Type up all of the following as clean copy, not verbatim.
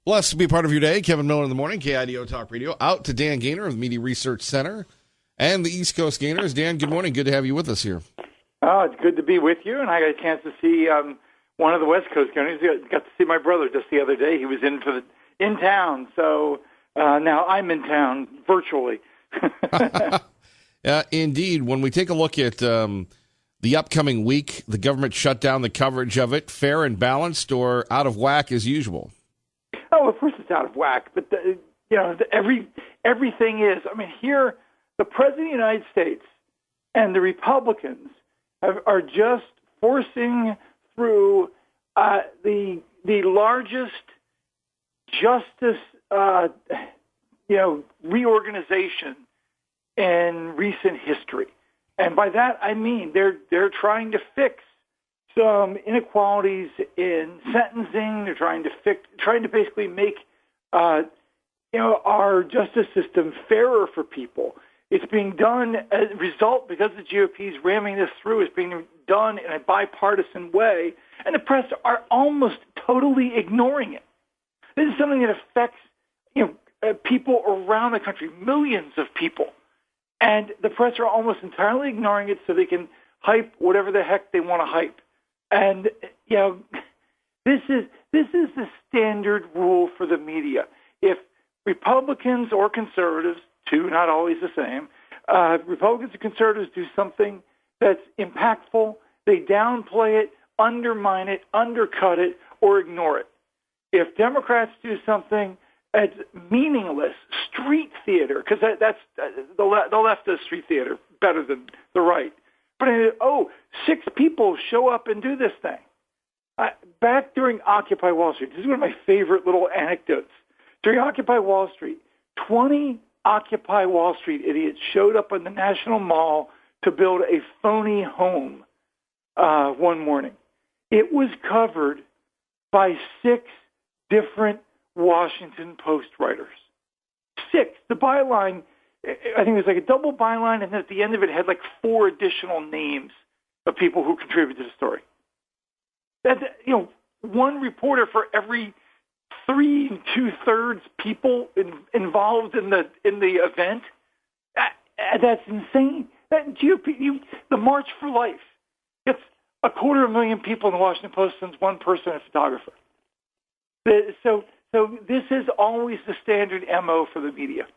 Blessed to be part of your day. Kevin Miller in the morning, KIDO Talk Radio. Out to Dan Gaynor of the Media Research Center and the East Coast Gaynors. Dan, good morning. Good to have you with us here. Oh, it's good to be with you, and I got a chance to see one of the West Coast Gaynors. Got to see my brother just the other day. He was in town, so now I'm in town virtually. Indeed. When we take a look at the upcoming week, the government shut down the coverage of it, fair and balanced or out of whack as usual? Oh, of course it's out of whack, but everything is. I mean, here the President of the United States and the Republicans are just forcing through the largest justice reorganization in recent history, and by that I mean they're trying to fix some inequalities in sentencing. They're trying to basically make our justice system fairer for people. It's being done as a result because the GOP is ramming this through. It's being done in a bipartisan way, and the press are almost totally ignoring it. This is something that affects people around the country, millions of people, and the press are almost entirely ignoring it so they can hype whatever the heck they want to hype. And this is the standard rule for the media. If Republicans or conservatives, two not always the same, Republicans and conservatives do something that's impactful, they downplay it, undermine it, undercut it, or ignore it. If Democrats do something that's meaningless, street theater, because that's the left does street theater better than the right. But 6 people show up and do this thing. Back during Occupy Wall Street, this is one of my favorite little anecdotes. During Occupy Wall Street, 20 Occupy Wall Street idiots showed up in the National Mall to build a phony home one morning. It was covered by 6 different Washington Post writers. 6. The byline, I think it was like a double byline, and then at the end of it had like 4 additional names of people who contributed to the story. That one reporter for every 3 2/3 people involved in the event. That's insane. That GOP, the March for Life, gets 250,000 people in the Washington Post sends one person, a photographer. So this is always the standard MO for the media.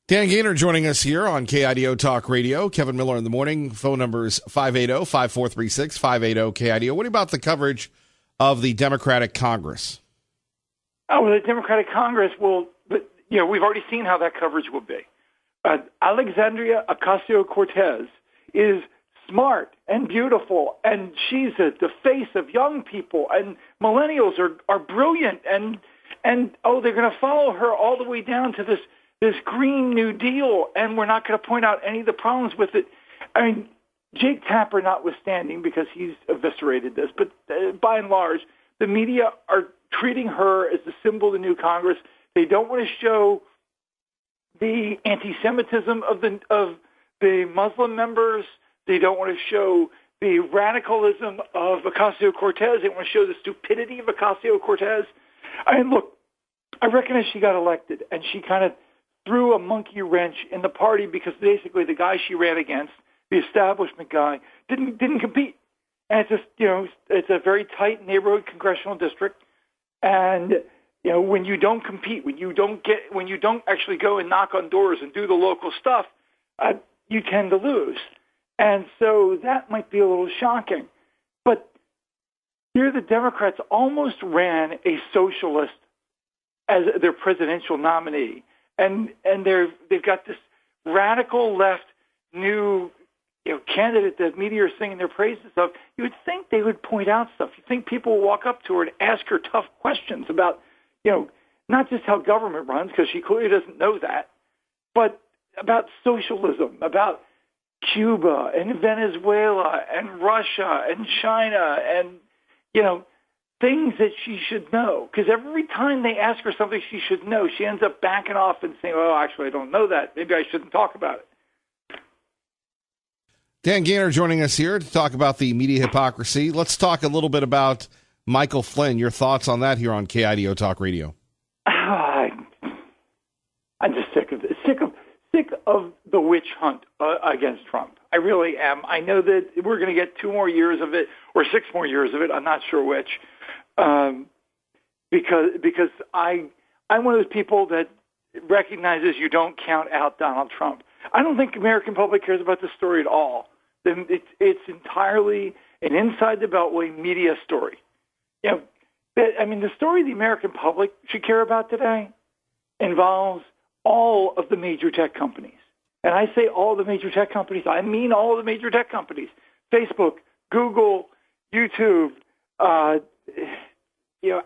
Dan Gaynor joining us here on KIDO Talk Radio. Kevin Miller in the morning. Phone numbers 580-5436, 580-KIDO. What about the coverage of the Democratic Congress? Oh, the Democratic Congress we've already seen how that coverage will be. Alexandria Ocasio-Cortez is smart and beautiful, and she's the face of young people, and millennials are brilliant, and they're going to follow her all the way down to this Green New Deal, and we're not going to point out any of the problems with it. I mean, Jake Tapper notwithstanding, because he's eviscerated this, but by and large, the media are treating her as the symbol of the new Congress. They don't want to show the anti-Semitism of the Muslim members. They don't want to show the radicalism of Ocasio-Cortez. They want to show the stupidity of Ocasio-Cortez. I mean, look, I recognize she got elected, and she kind of threw a monkey wrench in the party because basically the guy she ran against, the establishment guy, didn't compete. And it's just, it's a very tight neighborhood congressional district. And, when you don't compete, when you don't actually go and knock on doors and do the local stuff, you tend to lose. And so that might be a little shocking. But here the Democrats almost ran a socialist as their presidential nominee. And they've got this radical left new candidate that media are singing their praises of. You would think they would point out stuff. You think people will walk up to her and ask her tough questions about, not just how government runs, because she clearly doesn't know that, but about socialism, about Cuba and Venezuela and Russia and China and, things that she should know. Because every time they ask her something she should know, she ends up backing off and saying, oh, actually, I don't know that. Maybe I shouldn't talk about it. Dan Gaynor joining us here to talk about the media hypocrisy. Let's talk a little bit about Michael Flynn. Your thoughts on that here on KIDO Talk Radio? I'm just sick of this. Sick of the witch hunt against Trump. I really am. I know that we're going to get 2 more years of it or 6 more years of it. I'm not sure which, because I'm one of those people that recognizes you don't count out Donald Trump. I don't think the American public cares about this story at all. It's entirely an inside the Beltway media story. You know, I mean, the story the American public should care about today involves all of the major tech companies. And I say all the major tech companies, I mean all of the major tech companies. Facebook, Google, YouTube,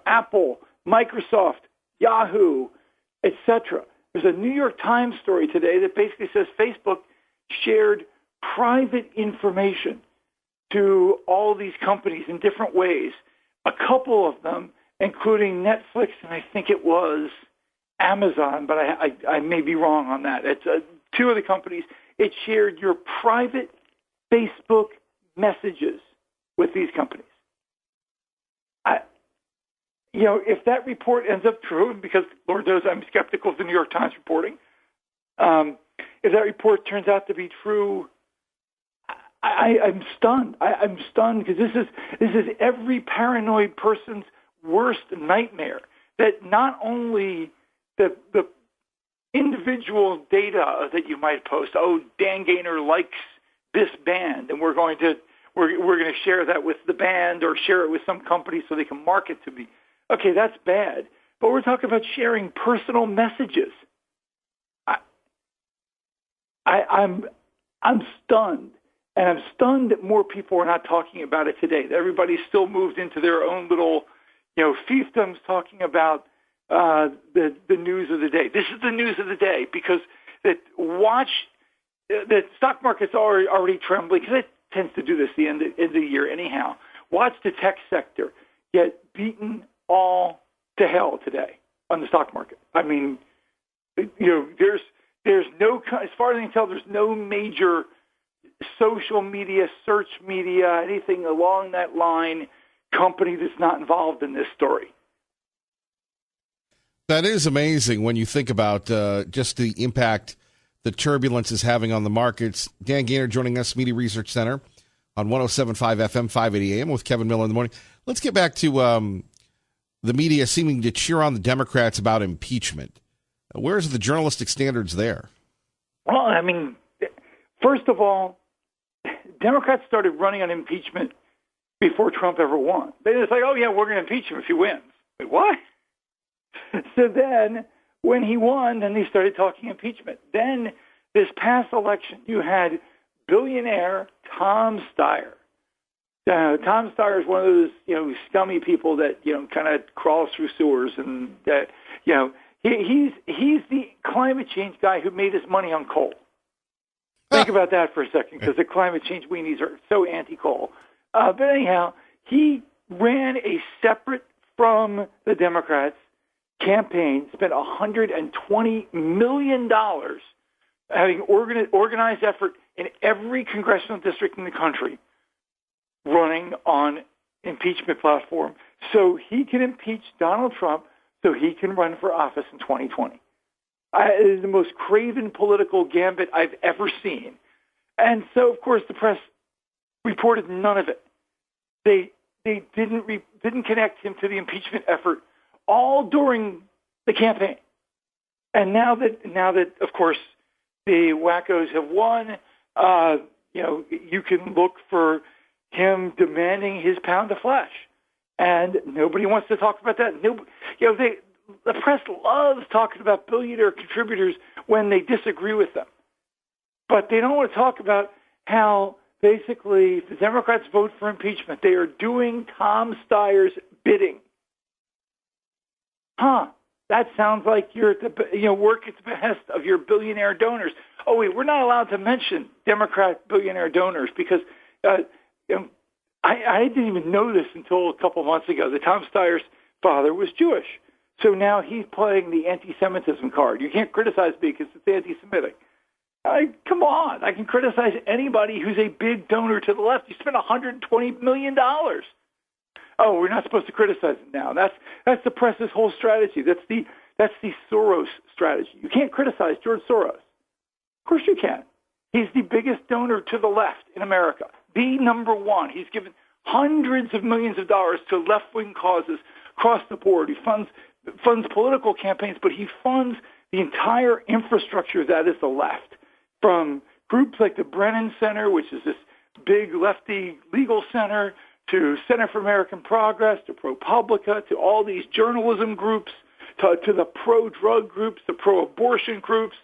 Apple, Microsoft, Yahoo, etc. There's a New York Times story today that basically says Facebook shared private information to all these companies in different ways. A couple of them, including Netflix, and I think it was Amazon, but I may be wrong on that. It's 2 of the companies. It shared your private Facebook messages with these companies. If that report ends up true, because Lord knows I'm skeptical of the New York Times reporting, if that report turns out to be true, I'm stunned. I'm stunned because this is every paranoid person's worst nightmare. That not only the individual data that you might post, Dan Gaynor likes this band, and we're going to share that with the band or share it with some company so they can market to me. Okay, that's bad. But we're talking about sharing personal messages. I'm stunned. And I'm stunned that more people are not talking about it today. Everybody's still moved into their own little, fiefdoms talking about the news of the day. This is the news of the day because the stock market's already trembling because it tends to do this the end of the year anyhow. Watch the tech sector get beaten all to hell today on the stock market. I mean, there's no, as far as I can tell, there's no major social media, search media, anything along that line, company that's not involved in this story. That is amazing when you think about just the impact the turbulence is having on the markets. Dan Gaynor joining us, Media Research Center on 107.5 FM, 580 AM with Kevin Miller in the morning. Let's get back to the media seeming to cheer on the Democrats about impeachment. Where's the journalistic standards there? Well, I mean, first of all, Democrats started running on impeachment before Trump ever won. They just like, we're going to impeach him if he wins. Wait, what? So then when he won, then they started talking impeachment. Then this past election, you had billionaire Tom Steyer. Tom Steyer is one of those, scummy people that, kind of crawls through sewers, and that, he's the climate change guy who made his money on coal. Think about that for a second, because the climate change weenies are so anti-coal. But anyhow, he ran a separate from the Democrats campaign, spent $120 million having organized effort in every congressional district in the country, running on impeachment platform so he can impeach Donald Trump so he can run for office in 2020. It is the most craven political gambit I've ever seen. And so, of course, the press reported none of it. They didn't connect him to the impeachment effort all during the campaign. And now that of course the wackos have won, you can look for him demanding his pound of flesh, and nobody wants to talk about that. The press loves talking about billionaire contributors when they disagree with them, but they don't want to talk about how basically if the Democrats vote for impeachment, they are doing Tom Steyer's bidding. That sounds like you're work at the behest of your billionaire donors. Oh wait, we're not allowed to mention Democrat billionaire donors because I didn't even know this until a couple months ago that Tom Steyer's father was Jewish. So now he's playing the anti-Semitism card. You can't criticize me because it's anti-Semitic. Come on. I can criticize anybody who's a big donor to the left. You spent $120 million. Oh, we're not supposed to criticize him now. That's the press's whole strategy. That's the Soros strategy. You can't criticize George Soros. Of course you can. He's the biggest donor to the left in America, the number one. He's given hundreds of millions of dollars to left-wing causes across the board. He funds political campaigns, but he funds the entire infrastructure that is the left, from groups like the Brennan Center, which is this big lefty legal center, to Center for American Progress, to ProPublica, to all these journalism groups, to the pro-drug groups, the pro-abortion groups.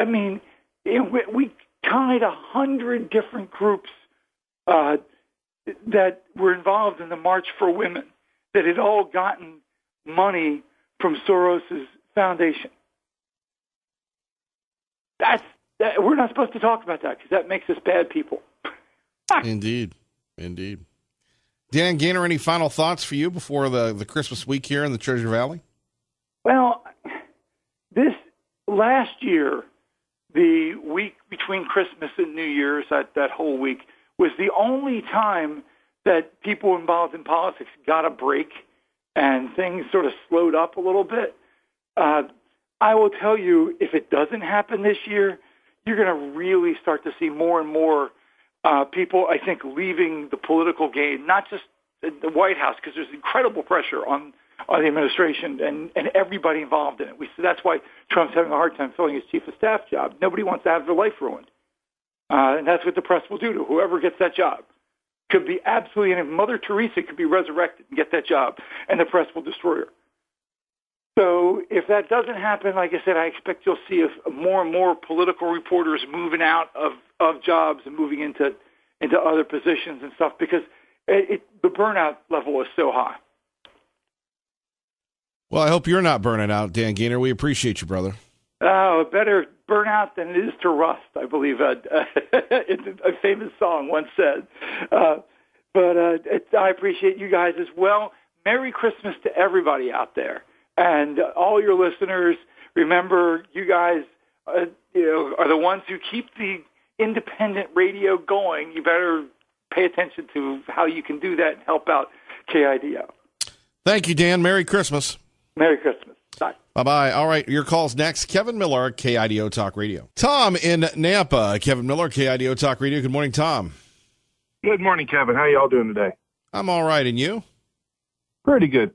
We tied 100 different groups that were involved in the March for Women that had all gotten money from Soros's foundation. We're not supposed to talk about that because that makes us bad people. Indeed. Dan Gainor, any final thoughts for you before the Christmas week here in the Treasure Valley? Well, this last year, the week between Christmas and New Year's, that whole week, was the only time that people involved in politics got a break and things sort of slowed up a little bit. I will tell you, if it doesn't happen this year, you're going to really start to see more and more people, I think, leaving the political game, not just the White House, because there's incredible pressure on the administration and everybody involved in it. That's why Trump's having a hard time filling his chief of staff job. Nobody wants to have their life ruined. And that's what the press will do to whoever gets that job. Could be absolutely, and if Mother Teresa could be resurrected and get that job, and the press will destroy her. So if that doesn't happen, like I said, I expect you'll see more and more political reporters moving out of jobs and moving into other positions and stuff, because the burnout level is so high. Well, I hope you're not burning out, Dan Gainor. We appreciate you, brother. Oh, better burn out than it is to rust, I believe a famous song once said. I appreciate you guys as well. Merry Christmas to everybody out there. And all your listeners, remember, you guys are the ones who keep the independent radio going. You better pay attention to how you can do that and help out KIDO. Thank you, Dan. Merry Christmas. Merry Christmas. Bye. Bye-bye. All right, your call's next. Kevin Miller, KIDO Talk Radio. Tom in Nampa. Kevin Miller, KIDO Talk Radio. Good morning, Tom. Good morning, Kevin. How y'all doing today? I'm all right, and you? Pretty good.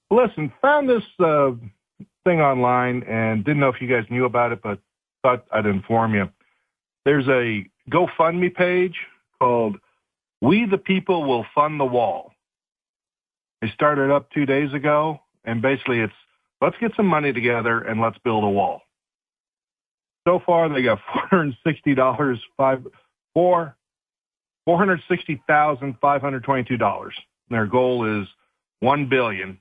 Listen, found this thing online and didn't know if you guys knew about it, but thought I'd inform you. There's a GoFundMe page called We the People Will Fund the Wall. They started up 2 days ago, and basically it's, let's get some money together and let's build a wall. So far, they got $460,522. Their goal is $1 billion.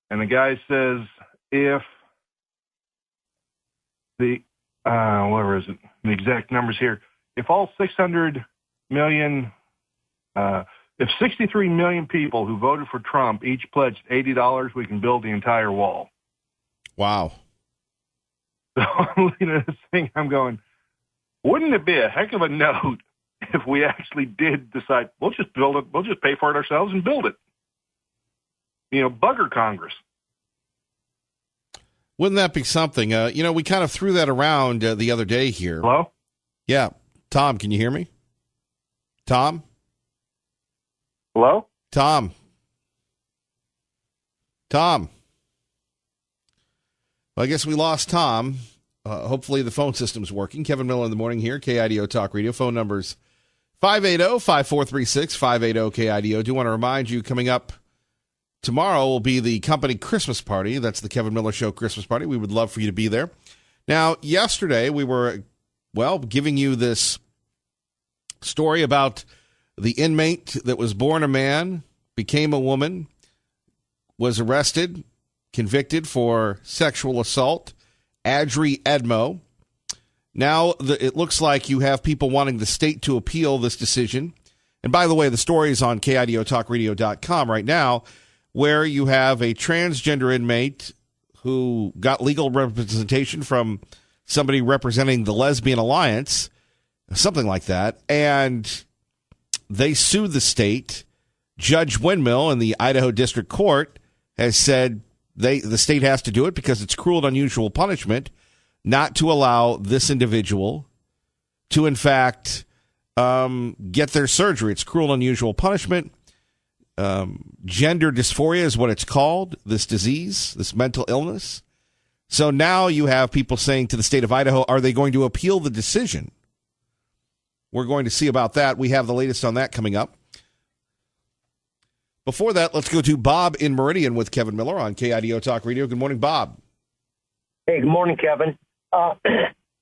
And the guy says if the, where is it? The exact numbers here. If all 600 million, if 63 million people who voted for Trump each pledged $80, we can build the entire wall. Wow. So I'm looking at this thing, I'm going, wouldn't it be a heck of a note if we actually did decide, we'll just build it, we'll just pay for it ourselves and build it. Bugger Congress. Wouldn't that be something? We kind of threw that around the other day here. Hello? Yeah. Tom, can you hear me? Tom? Hello? Tom? Well, I guess we lost Tom. Hopefully the phone system's working. Kevin Miller in the morning here, KIDO Talk Radio. Phone numbers 580-5436, 580-KIDO. I do want to remind you, coming up tomorrow will be the company Christmas party. That's the Kevin Miller Show Christmas party. We would love for you to be there. Now, yesterday we were, giving you this story about the inmate that was born a man, became a woman, was arrested, convicted for sexual assault, Adri Edmo. Now, it looks like you have people wanting the state to appeal this decision. And by the way, the story is on KIDOTalkRadio.com right now, where you have a transgender inmate who got legal representation from somebody representing the Lesbian Alliance, something like that, and they sued the state. Judge Windmill in the Idaho District Court has said the state has to do it because it's cruel and unusual punishment not to allow this individual to, in fact, get their surgery. It's cruel and unusual punishment. Gender dysphoria is what it's called, this disease, this mental illness. So now you have people saying to the state of Idaho, are they going to appeal the decision? We're going to see about that. We have the latest on that coming up. Before that, let's go to Bob in Meridian with Kevin Miller on KIDO Talk Radio. Good morning, Bob. Hey, good morning, Kevin.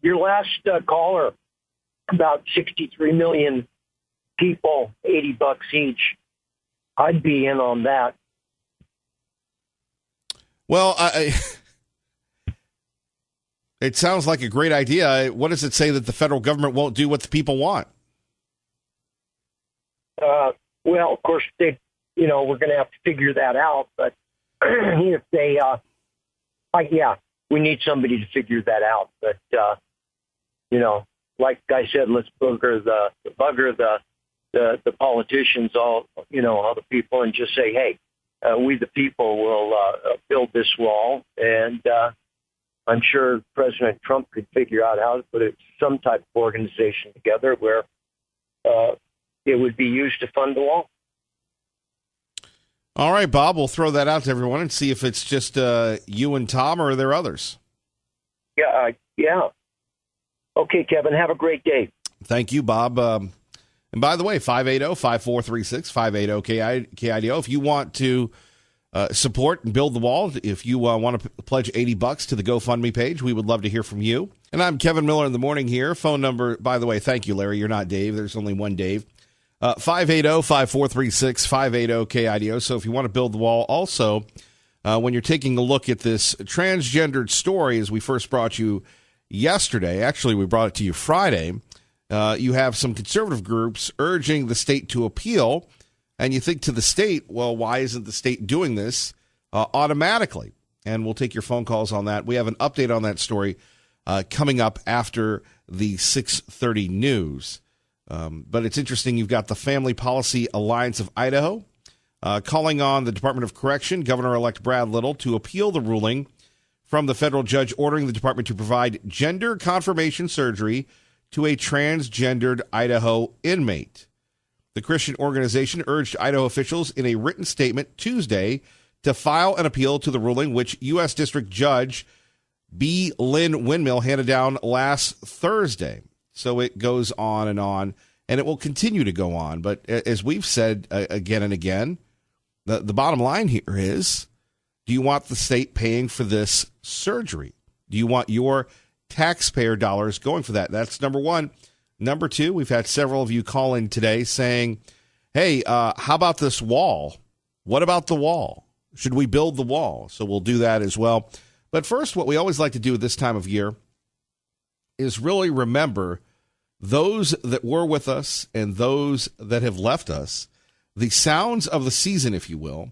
Your last caller, about 63 million people, $80 each. I'd be in on that. Well, it sounds like a great idea. What does it say that the federal government won't do what the people want? Well, of course, we're going to have to figure that out. But if they, we need somebody to figure that out. But, like I said, let's bugger the politicians, all the people, and just say, hey, we the people will build this wall. And I'm sure President Trump could figure out how to put some type of organization together where it would be used to fund the wall. All right, Bob, we'll throw that out to everyone and see if it's just you and Tom, or are there others? Yeah. Okay, Kevin, have a great day. Thank you, Bob. And by the way, 580-5436, 580-KIDO. If you want to support and build the wall, if you want to pledge $80 to the GoFundMe page, we would love to hear from you. And I'm Kevin Miller in the morning here. Phone number, by the way, thank you, Larry. You're not Dave. There's only one Dave. 580-5436, 580-KIDO. So if you want to build the wall, also, when you're taking a look at this transgendered story, as we first brought you yesterday, actually we brought it to you Friday, you have some conservative groups urging the state to appeal, and you think to the state, well, why isn't the state doing this automatically? And we'll take your phone calls on that. We have an update on that story coming up after the 6:30 news. But it's interesting, you've got the Family Policy Alliance of Idaho calling on the Department of Correction, Governor-elect Brad Little, to appeal the ruling from the federal judge ordering the department to provide gender confirmation surgery to a transgendered Idaho inmate. The Christian organization urged Idaho officials in a written statement Tuesday to file an appeal to the ruling, which U.S. District Judge B. Lynn Windmill handed down last Thursday. So it goes on, and it will continue to go on. But as we've said again and again, the bottom line here is, do you want the state paying for this surgery? Do you want your taxpayer dollars going for that? That's number one. Number two, we've had several of you call in today saying, hey, how about this wall? What about the wall? Should we build the wall? So we'll do that as well. But first, what we always like to do at this time of year is really remember those that were with us and those that have left us, the sounds of the season, if you will.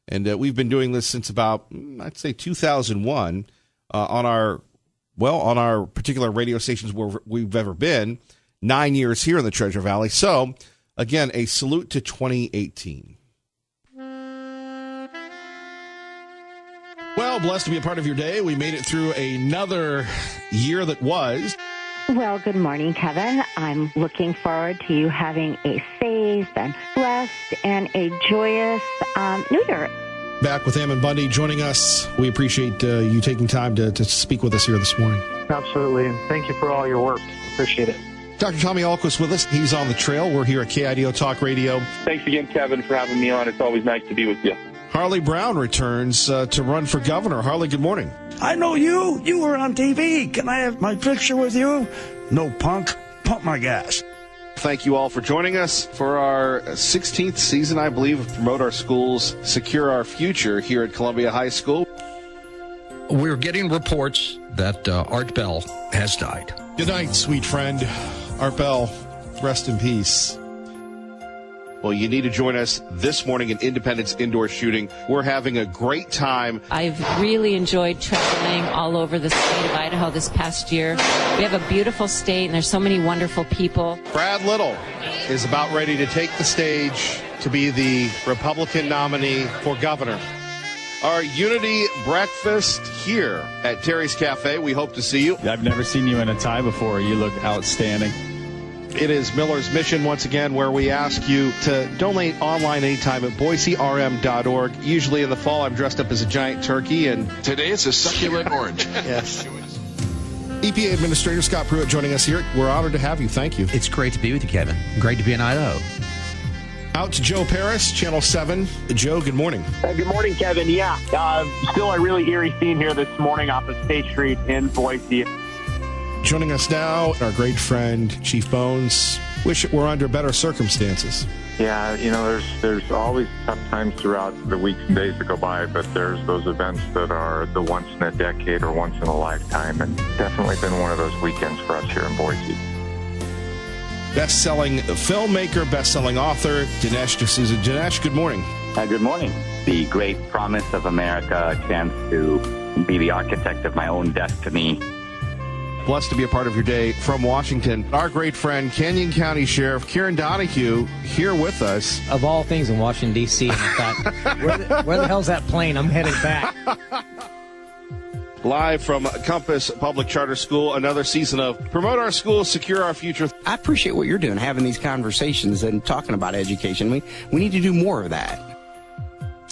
And we've been doing this since about, I'd say, 2001 on our particular radio stations where we've ever been, 9 years here in the Treasure Valley. So, again, a salute to 2018. Well, blessed to be a part of your day. We made it through another year that was. Well, good morning, Kevin. I'm looking forward to you having a safe and blessed and a joyous New Year. Back with Ammon Bundy joining us. We appreciate you taking time to speak with us here this morning. Absolutely, and thank you for all your work. Appreciate it. Dr. Tommy Ahlquist with us. He's on the trail. We're here at KIDO Talk Radio. Thanks again, Kevin, for having me on. It's always nice to be with you. Harley Brown returns to run for governor. Harley, good morning. I know you. You were on TV. Can I have my picture with you? No, punk. Pump my gas. Thank you all for joining us for our 16th season, I believe, of Promote Our Schools, Secure Our Future here at Columbia High School. We're getting reports that Art Bell has died. Good night, sweet friend. Art Bell, rest in peace. Well, you need to join us this morning at Independence Indoor Shooting. We're having a great time. I've really enjoyed traveling all over the state of Idaho this past year. We have a beautiful state, and there's so many wonderful people. Brad Little is about ready to take the stage to be the Republican nominee for governor. Our Unity breakfast here at Terry's Cafe. We hope to see you. I've never seen you in a tie before. You look outstanding. It is Miller's Mission once again, where we ask you to donate online anytime at boiserm.org. Usually in the fall, I'm dressed up as a giant turkey, and today it's a succulent orange. Yes. EPA Administrator Scott Pruitt joining us here. We're honored to have you. Thank you. It's great to be with you, Kevin. Great to be in Idaho. Out to Joe Paris, Channel 7. Joe, good morning. Good morning, Kevin. Yeah, still a really eerie scene here this morning off of State Street in Boise. Joining us now, our great friend, Chief Bones. Wish it were under better circumstances. Yeah, there's always tough times throughout the weeks and days that go by, but there's those events that are the once in a decade or once in a lifetime, and definitely been one of those weekends for us here in Boise. Best-selling filmmaker, best-selling author, Dinesh D'Souza. Dinesh, good morning. Good morning. The great promise of America, a chance to be the architect of my own destiny. Blessed to be a part of your day from Washington. Our great friend, Canyon County Sheriff Kieran Donahue, here with us. Of all things in Washington, D.C., and I thought, where the hell's that plane? I'm headed back. Live from Compass Public Charter School, another season of Promote Our Schools, Secure Our Future. I appreciate what you're doing, having these conversations and talking about education. We need to do more of that.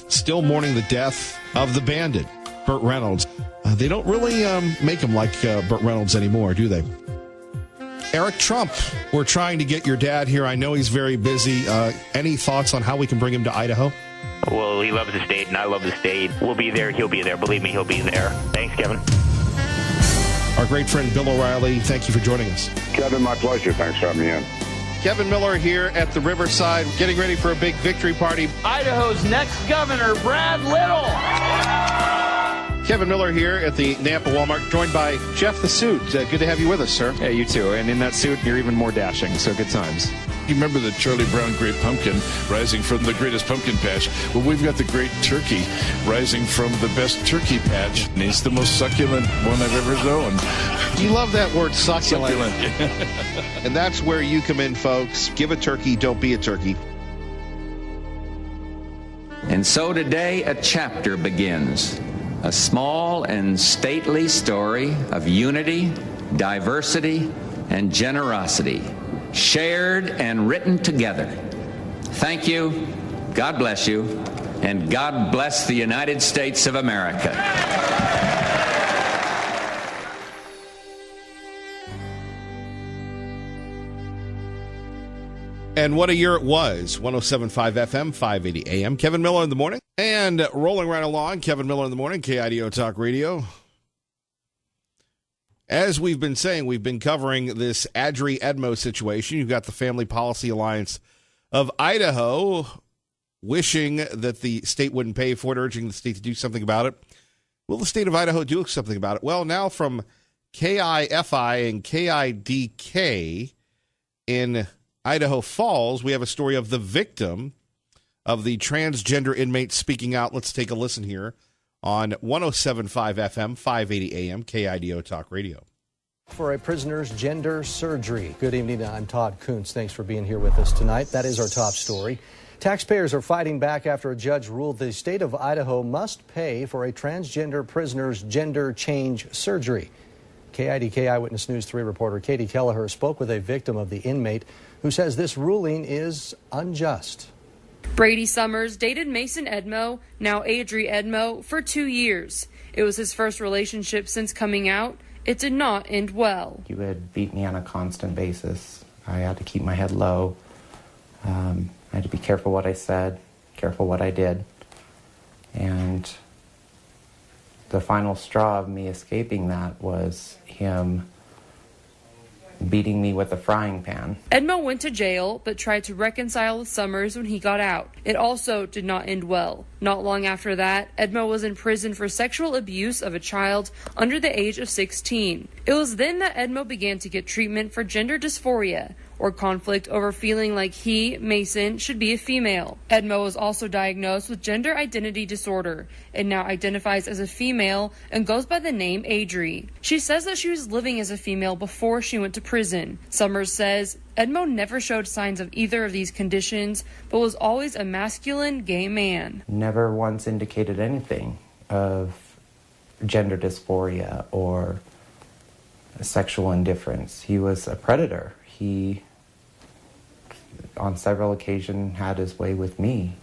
Still mourning the death of the bandit, Burt Reynolds. They don't really make him like Burt Reynolds anymore, do they? Eric Trump, we're trying to get your dad here. I know he's very busy. Any thoughts on how we can bring him to Idaho? Well, he loves the state, and I love the state. We'll be there. He'll be there. Believe me, he'll be there. Thanks, Kevin. Our great friend Bill O'Reilly, thank you for joining us. Kevin, my pleasure. Thanks for having me in. Kevin Miller here at the Riverside, getting ready for a big victory party. Idaho's next governor, Brad Little. Kevin Miller here at the Nampa Walmart, joined by Jeff the Suit. Good to have you with us, sir. Yeah, you too. And in that suit, you're even more dashing, so good times. You remember the Charlie Brown Great Pumpkin rising from the greatest pumpkin patch? Well, we've got the Great Turkey rising from the best turkey patch. And he's the most succulent one I've ever known. You love that word, succulent. Succulent. And that's where you come in, folks. Give a turkey, don't be a turkey. And so today a chapter begins. A small and stately story of unity, diversity, and generosity, shared and written together. Thank you, God bless you, and God bless the United States of America. And what a year it was. 107.5 FM, 580 AM. Kevin Miller in the morning. And rolling right along, Kevin Miller in the morning, KIDO Talk Radio. As we've been saying, we've been covering this Adri Edmo situation. You've got the Family Policy Alliance of Idaho wishing that the state wouldn't pay for it, urging the state to do something about it. Will the state of Idaho do something about it? Well, now from KIFI and KIDK in Idaho Falls, we have a story of the victim of the transgender inmate speaking out. Let's take a listen here on 107.5 FM, 580 AM, KIDO Talk Radio. For a prisoner's gender surgery. Good evening, I'm Todd Kuntz. Thanks for being here with us tonight. That is our top story. Taxpayers are fighting back after a judge ruled the state of Idaho must pay for a transgender prisoner's gender change surgery. KIDK Eyewitness News 3 reporter Katie Kelleher spoke with a victim of the inmate who says this ruling is unjust. Brady Summers dated Mason Edmo, now Adri Edmo, for 2 years. It was his first relationship since coming out. It did not end well. He would beat me on a constant basis. I had to keep my head low. I had to be careful what I said, careful what I did. And the final straw of me escaping that was him beating me with a frying pan. Edmo went to jail, but tried to reconcile with Summers when he got out. It also did not end well. Not long after that, Edmo was in prison for sexual abuse of a child under the age of 16. It was then that Edmo began to get treatment for gender dysphoria, or conflict over feeling like he, Mason, should be a female. Edmo was also diagnosed with gender identity disorder and now identifies as a female and goes by the name Adri. She says that she was living as a female before she went to prison. Summers says Edmo never showed signs of either of these conditions, but was always a masculine gay man. Never once indicated anything of gender dysphoria or sexual indifference. He was a predator. He, on several occasions, had his way with me.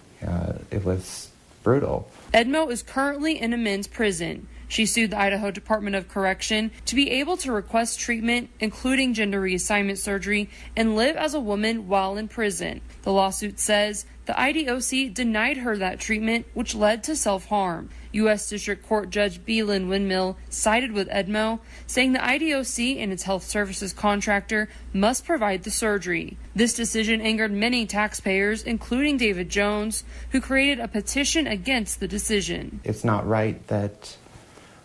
It was brutal. Edmo is currently in a men's prison. She sued the Idaho Department of Correction to be able to request treatment, including gender reassignment surgery, and live as a woman while in prison. The lawsuit says the IDOC denied her that treatment, which led to self-harm. U.S. District Court Judge Belin Windmill sided with Edmo, saying the IDOC and its health services contractor must provide the surgery. This decision angered many taxpayers, including David Jones, who created a petition against the decision. It's not right that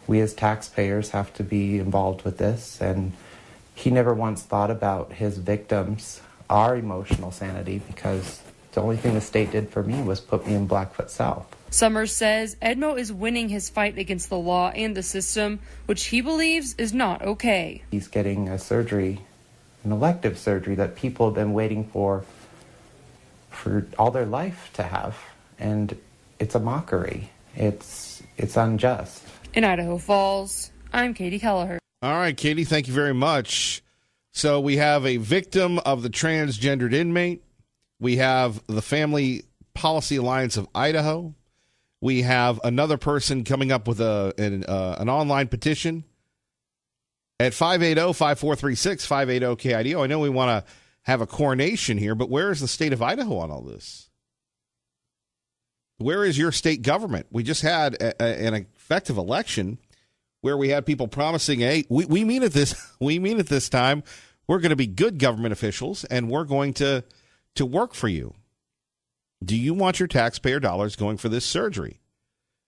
we as taxpayers have to be involved with this, and he never once thought about his victims, our emotional sanity, because the only thing the state did for me was put me in Blackfoot South. Summers says Edmo is winning his fight against the law and the system, which he believes is not okay. He's getting a surgery, an elective surgery that people have been waiting for all their life to have, and it's a mockery. It's unjust. In Idaho Falls, I'm Katie Kelleher. All right, Katie, thank you very much. So we have a victim of the transgendered inmate. We have the Family Policy Alliance of Idaho. We have another person coming up with an online petition at 580-5436, 580-KIDO. I know we want to have a coronation here, but where is the state of Idaho on all this? Where is your state government? We just had an effective election where we had people promising, hey, we mean it this time. We're going to be good government officials, and we're going to work for you. Do you want your taxpayer dollars going for this surgery?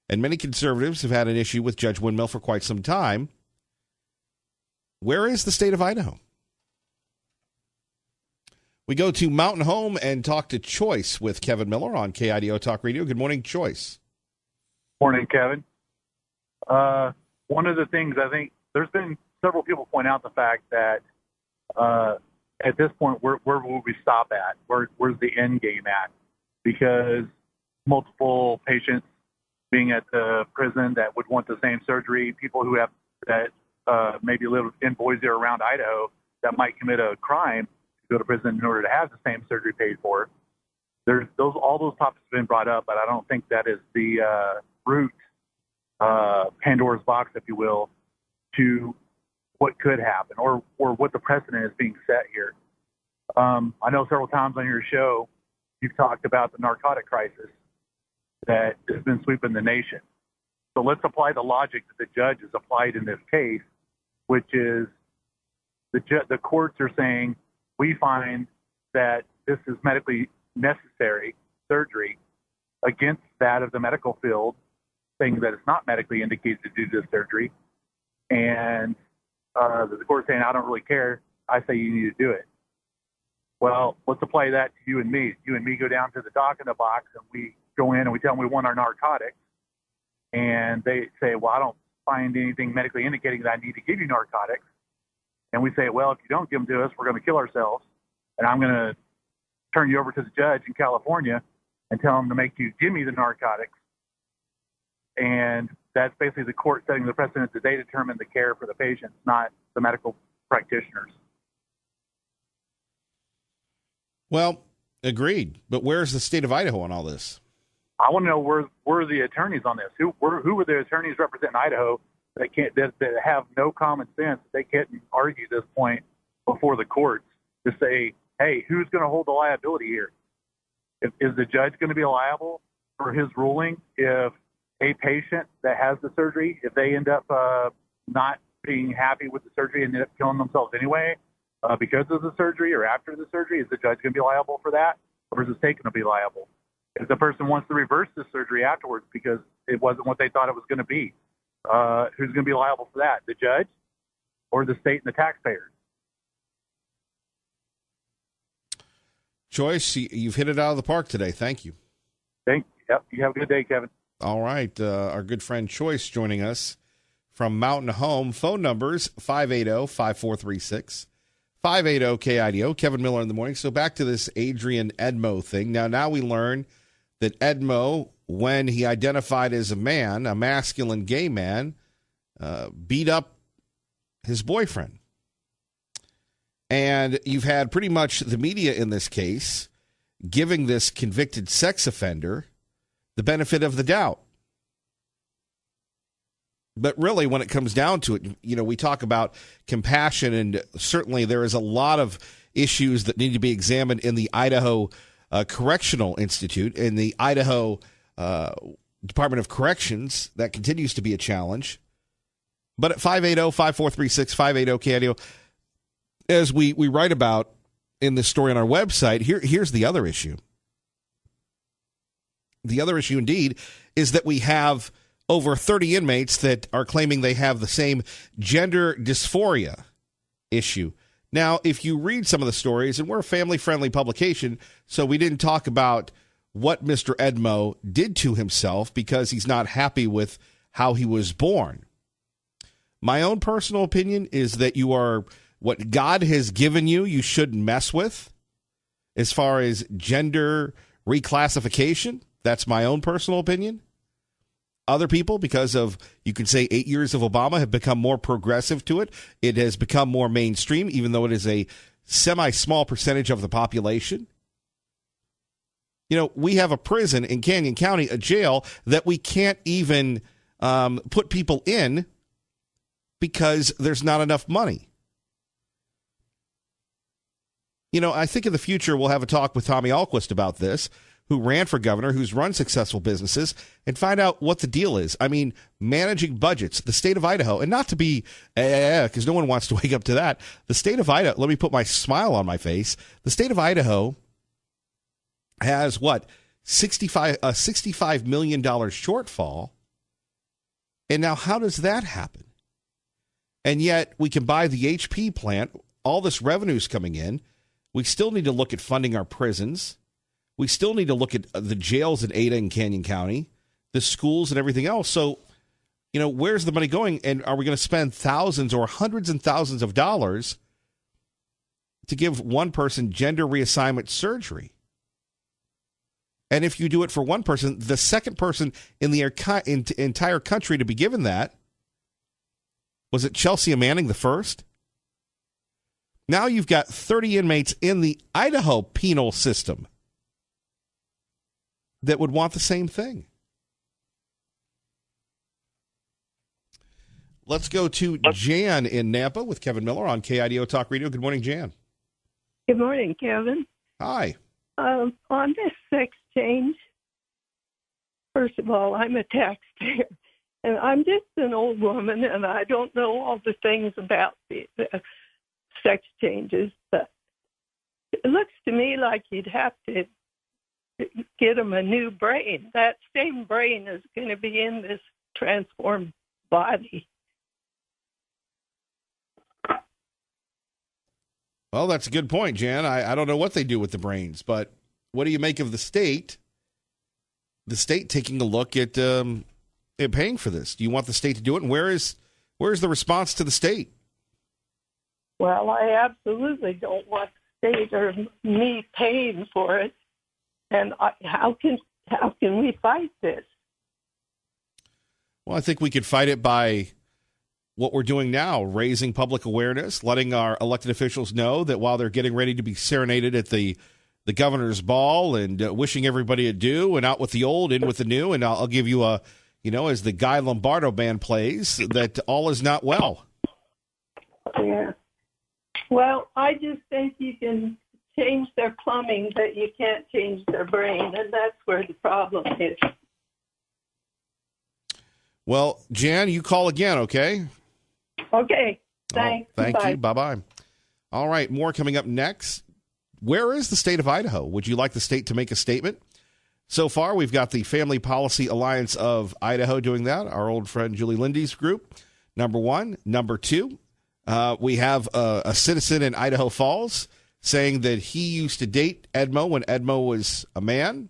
And many conservatives have had an issue with Judge Windmill for quite some time. Where is the state of Idaho? We go to Mountain Home and talk to Choice with Kevin Miller on KIDO Talk Radio. Good morning, Choice. Morning, Kevin. One of the things I think there's been several people point out the fact that at this point, where will we stop at? Where's the end game at? Because multiple patients being at the prison that would want the same surgery, people who have that maybe live in Boise or around Idaho that might commit a crime to go to prison in order to have the same surgery paid for. All those topics have been brought up, but I don't think that is the root Pandora's box, if you will, to what could happen or what the precedent is being set here. I know several times on your show you've talked about the narcotic crisis that has been sweeping the nation. So let's apply the logic that the judge has applied in this case, which is the courts are saying we find that this is medically necessary surgery against that of the medical field, saying that it's not medically indicated to do this surgery. And the court saying, I don't really care. I say you need to do it. Well, let's apply that to you and me. You and me go down to the doc in the box, and we go in and we tell them we want our narcotics. And they say, well, I don't find anything medically indicating that I need to give you narcotics. And we say, well, if you don't give them to us, we're going to kill ourselves. And I'm going to turn you over to the judge in California and tell him to make you give me the narcotics. And that's basically the court setting the precedent that they determine the care for the patients, not the medical practitioners. Well, agreed. But where's the state of Idaho on all this? I want to know where are the attorneys on this? Who are the attorneys representing Idaho that have no common sense? They can't argue this point before the courts to say, hey, who's going to hold the liability here? Is the judge going to be liable for his ruling if a patient that has the surgery, if they end up not being happy with the surgery and end up killing themselves anyway because of the surgery or after the surgery? Is the judge going to be liable for that, or is the state going to be liable? If the person wants to reverse the surgery afterwards because it wasn't what they thought it was going to be, who's going to be liable for that? The judge or the state and the taxpayers? Choice, you've hit it out of the park today. Thank you. Yep. You have a good day, Kevin. All right. Our good friend Choice joining us from Mountain Home. Phone numbers 580-5436, 580-KIDO, Kevin Miller in the morning. So back to this Adrian Edmo thing. Now we learn that Edmo, when he identified as a man, a masculine gay man, beat up his boyfriend. And you've had pretty much the media in this case giving this convicted sex offender the benefit of the doubt. But really, when it comes down to it, we talk about compassion, and certainly there is a lot of issues that need to be examined in the Idaho Correctional Institute, in the Idaho Department of Corrections. That continues to be a challenge. But at 580-5436, 580-KIDO, as we write about in this story on our website, here's the other issue. The other issue, indeed, is that we have over 30 inmates that are claiming they have the same gender dysphoria issue. Now, if you read some of the stories, and we're a family-friendly publication, so we didn't talk about what Mr. Edmo did to himself because he's not happy with how he was born. My own personal opinion is that you are what God has given you, you shouldn't mess with. As far as gender reclassification, that's my own personal opinion. Other people, because of, you can say, 8 years of Obama, have become more progressive to it. It has become more mainstream, even though it is a semi-small percentage of the population. We have a prison in Canyon County, a jail, that we can't even put people in because there's not enough money. I think in the future we'll have a talk with Tommy Ahlquist about this, who ran for governor, who's run successful businesses, and find out what the deal is. I mean, managing budgets, the state of Idaho, and not to be, because no one wants to wake up to that. The state of Idaho, let me put my smile on my face. The state of Idaho has $65 million shortfall. And now how does that happen? And yet we can buy the HP plant, all this revenue's coming in. We still need to look at funding our prisons. We still need to look at the jails in Ada and Canyon County, the schools and everything else. So, where's the money going? And are we going to spend thousands or hundreds and thousands of dollars to give one person gender reassignment surgery? And if you do it for one person, the second person in the entire country to be given that, was it Chelsea Manning the first? Now you've got 30 inmates in the Idaho penal system that would want the same thing. Let's go to Jan in Nampa with Kevin Miller on KIDO Talk Radio. Good morning, Jan. Good morning, Kevin. Hi. On this sex change, first of all, I'm a taxpayer, and I'm just an old woman, and I don't know all the things about the sex changes, but it looks to me like you'd have to get them a new brain. That same brain is going to be in this transformed body. Well, that's a good point, Jan. I don't know what they do with the brains, but what do you make of the state? The state taking a look at paying for this. Do you want the state to do it? And where is the response to the state? Well, I absolutely don't want the state or me paying for it. And how can we fight this? Well, I think we could fight it by what we're doing now, raising public awareness, letting our elected officials know that while they're getting ready to be serenaded at the governor's ball and wishing everybody adieu and out with the old, in with the new, and I'll give you a, as the Guy Lombardo band plays, that all is not well. Yeah. Well, I just think you can change their plumbing, but you can't change their brain, and that's where the problem is. Well, Jan, you call again, okay? Okay. Thanks. Thank you. Bye-bye. All right, more coming up next. Where is the state of Idaho? Would you like the state to make a statement? So far, we've got the Family Policy Alliance of Idaho doing that, our old friend Julie Lindy's group, number one. Number two, we have a citizen in Idaho Falls saying that he used to date Edmo when Edmo was a man,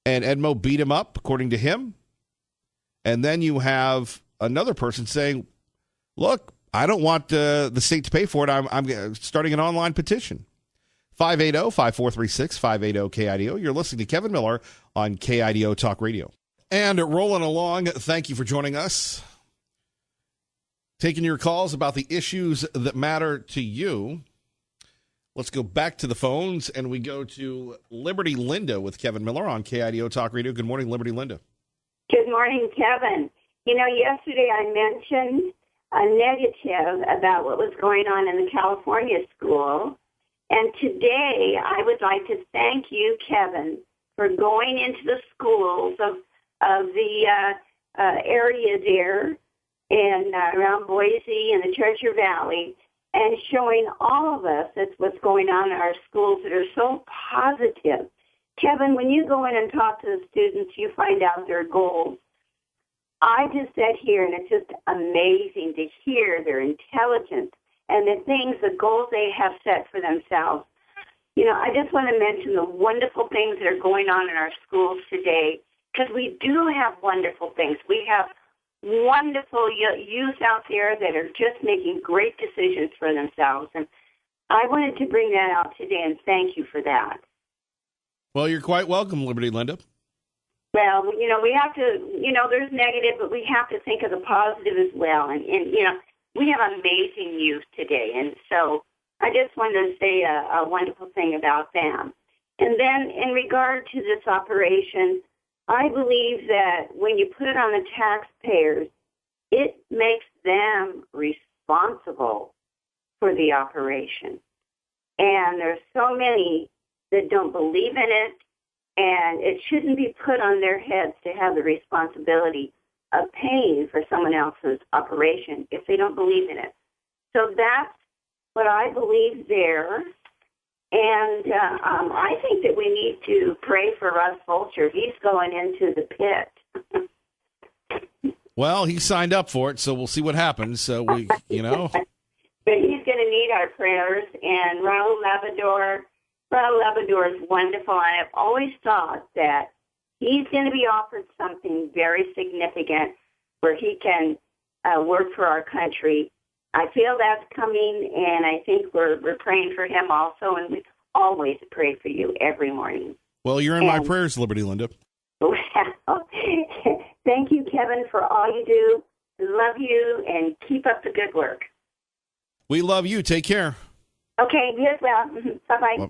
and Edmo beat him up, according to him. And then you have another person saying, look, I don't want the state to pay for it. I'm starting an online petition. 580-5436, 580-KIDO. You're listening to Kevin Miller on KIDO Talk Radio. And rolling along, thank you for joining us. Taking your calls about the issues that matter to you. Let's go back to the phones, and we go to Liberty Linda with Kevin Miller on KIDO Talk Radio. Good morning, Liberty Linda. Good morning, Kevin. You know, yesterday I mentioned a negative about what was going on in the California school. And today I would like to thank you, Kevin, for going into the schools of the area there and around Boise and the Treasure Valley and showing all of us that's what's going on in our schools that are so positive. Kevin, when you go in and talk to the students, you find out their goals. I just sat here, and it's just amazing to hear their intelligence and the things, the goals they have set for themselves. You know, I just want to mention the wonderful things that are going on in our schools today, because we do have wonderful things. We have wonderful youth out there that are just making great decisions for themselves. And I wanted to bring that out today and thank you for that. Well, you're quite welcome, Liberty Linda. Well, you know, we have to, you know, there's negative, but we have to think of the positive as well. And you know, we have amazing youth today. And so I just wanted to say a wonderful thing about them. And then in regard to this operation, I believe that when you put it on the taxpayers, it makes them responsible for the operation. And there's so many that don't believe in it, and it shouldn't be put on their heads to have the responsibility of paying for someone else's operation if they don't believe in it. So that's what I believe there. And I think that we need to pray for Russ Fulcher. He's going into the pit. Well, he signed up for it, so we'll see what happens. So we, you know. But he's going to need our prayers. And Raul Labrador is wonderful. And I've always thought that he's going to be offered something very significant where he can work for our country. I feel that's coming, and I think we're praying for him also, and we always pray for you every morning. Well, you're in my prayers, Liberty Linda. Well, thank you, Kevin, for all you do. Love you, and keep up the good work. We love you. Take care. Okay, you as well. Bye-bye.